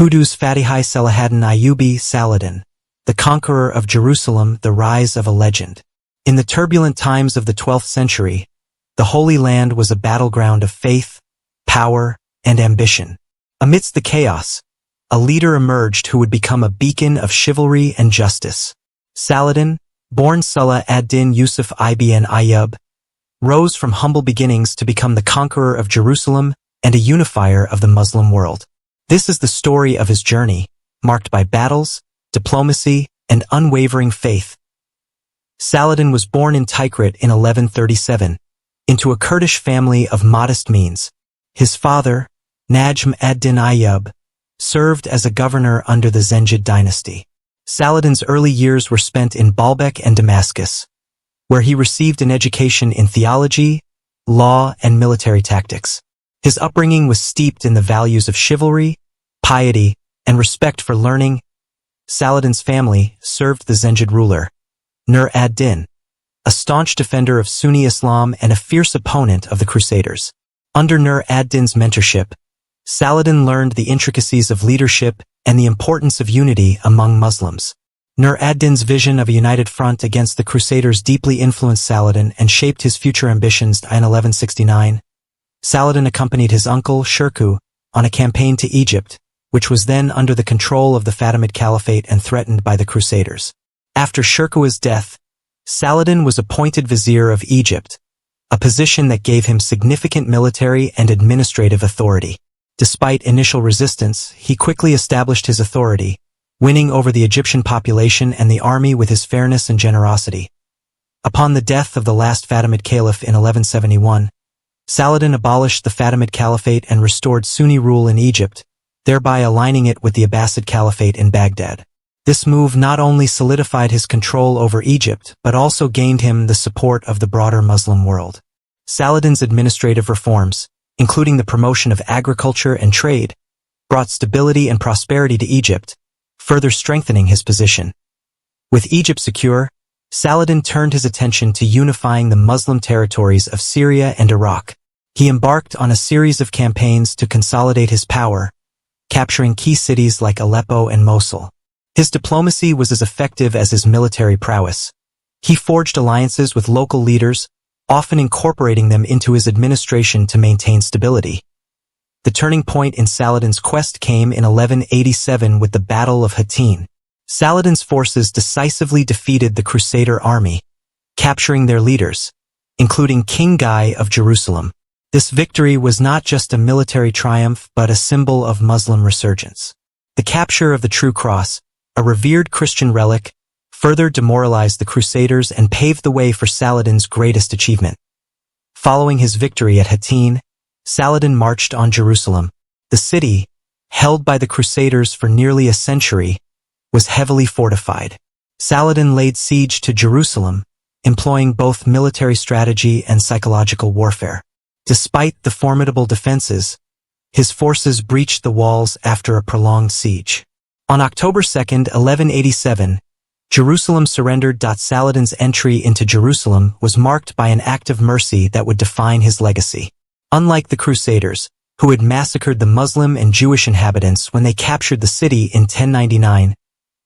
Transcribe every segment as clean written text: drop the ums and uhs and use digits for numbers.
Kudüs Fatihi Selahaddin Eyyubi Saladin, the conqueror of Jerusalem, the rise of a legend. In the turbulent times of the 12th century, the Holy Land was a battleground of faith, power, and ambition. Amidst the chaos, a leader emerged who would become a beacon of chivalry and justice. Saladin, born Salah ad-Din Yusuf ibn Ayyub, rose from humble beginnings to become the conqueror of Jerusalem and a unifier of the Muslim world. This is the story of his journey, marked by battles, diplomacy, and unwavering faith. Saladin was born in Tikrit in 1137, into a Kurdish family of modest means. His father, Najm ad-Din Ayyub, served as a governor under the Zengid dynasty. Saladin's early years were spent in Baalbek and Damascus, where he received an education in theology, law, and military tactics. His upbringing was steeped in the values of chivalry, piety, and respect for learning. Saladin's family served the Zengid ruler, Nur ad-Din, a staunch defender of Sunni Islam and a fierce opponent of the Crusaders. Under Nur ad-Din's mentorship, Saladin learned the intricacies of leadership and the importance of unity among Muslims. Nur ad-Din's vision of a united front against the Crusaders deeply influenced Saladin and shaped his future ambitions. In 1169, Saladin accompanied his uncle, Shirkuh, on a campaign to Egypt, which was then under the control of the Fatimid Caliphate and threatened by the Crusaders. After Shirkuh's death, Saladin was appointed vizier of Egypt, a position that gave him significant military and administrative authority. Despite initial resistance, he quickly established his authority, winning over the Egyptian population and the army with his fairness and generosity. Upon the death of the last Fatimid Caliph in 1171, Saladin abolished the Fatimid Caliphate and restored Sunni rule in Egypt, thereby aligning it with the Abbasid Caliphate in Baghdad. This move not only solidified his control over Egypt, but also gained him the support of the broader Muslim world. Saladin's administrative reforms, including the promotion of agriculture and trade, brought stability and prosperity to Egypt, further strengthening his position. With Egypt secure, Saladin turned his attention to unifying the Muslim territories of Syria and Iraq. He embarked on a series of campaigns to consolidate his power, capturing key cities like Aleppo and Mosul. His diplomacy was as effective as his military prowess. He forged alliances with local leaders, often incorporating them into his administration to maintain stability. The turning point in Saladin's quest came in 1187 with the Battle of Hattin. Saladin's forces decisively defeated the Crusader army, capturing their leaders, including King Guy of Jerusalem. This victory was not just a military triumph but a symbol of Muslim resurgence. The capture of the True Cross, a revered Christian relic, further demoralized the Crusaders and paved the way for Saladin's greatest achievement. Following his victory at Hattin, Saladin marched on Jerusalem. The city, held by the Crusaders for nearly a century, was heavily fortified. Saladin laid siege to Jerusalem, employing both military strategy and psychological warfare. Despite the formidable defenses, his forces breached the walls after a prolonged siege. On October 2, 1187, Jerusalem surrendered. Saladin's entry into Jerusalem was marked by an act of mercy that would define his legacy. Unlike the Crusaders, who had massacred the Muslim and Jewish inhabitants when they captured the city in 1099,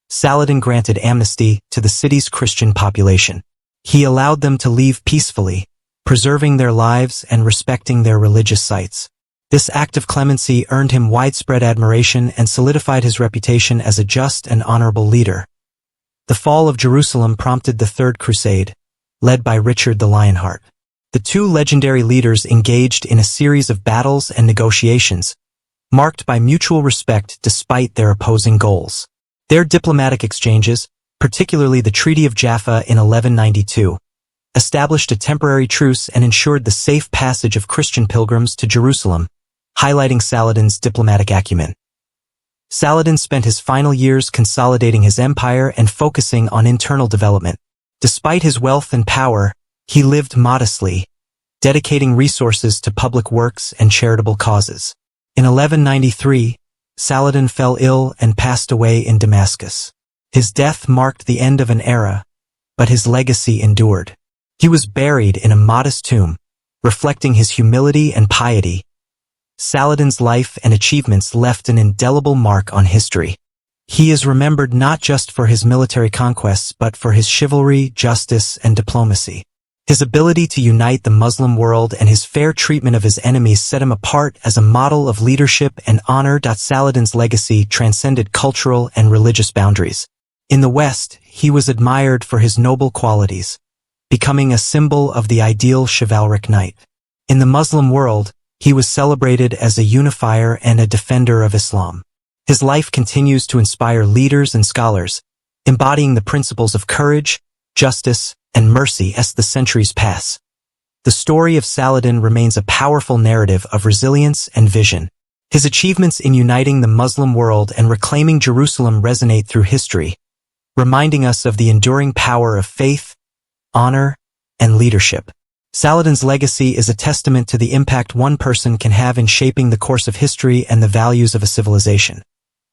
Saladin granted amnesty to the city's Christian population. He allowed them to leave peacefully, preserving their lives and respecting their religious sites. This act of clemency earned him widespread admiration and solidified his reputation as a just and honorable leader. The fall of Jerusalem prompted the Third Crusade, led by Richard the Lionheart. The two legendary leaders engaged in a series of battles and negotiations, marked by mutual respect despite their opposing goals. Their diplomatic exchanges, particularly the Treaty of Jaffa in 1192, established a temporary truce and ensured the safe passage of Christian pilgrims to Jerusalem, highlighting Saladin's diplomatic acumen. Saladin spent his final years consolidating his empire and focusing on internal development. Despite his wealth and power, he lived modestly, dedicating resources to public works and charitable causes. In 1193, Saladin fell ill and passed away in Damascus. His death marked the end of an era, but his legacy endured. He was buried in a modest tomb, reflecting his humility and piety, Saladin's life and achievements left an indelible mark on history. He is remembered not just for his military conquests but for his chivalry, justice, and diplomacy. His ability to unite the Muslim world and his fair treatment of his enemies set him apart as a model of leadership and honor. Saladin's legacy transcended cultural and religious boundaries. In the West, he was admired for his noble qualities, becoming a symbol of the ideal chivalric knight. In the Muslim world, he was celebrated as a unifier and a defender of Islam. His life continues to inspire leaders and scholars, embodying the principles of courage, justice, and mercy as the centuries pass. The story of Saladin remains a powerful narrative of resilience and vision. His achievements in uniting the Muslim world and reclaiming Jerusalem resonate through history, reminding us of the enduring power of faith, honor, and leadership. Saladin's legacy is a testament to the impact one person can have in shaping the course of history and the values of a civilization.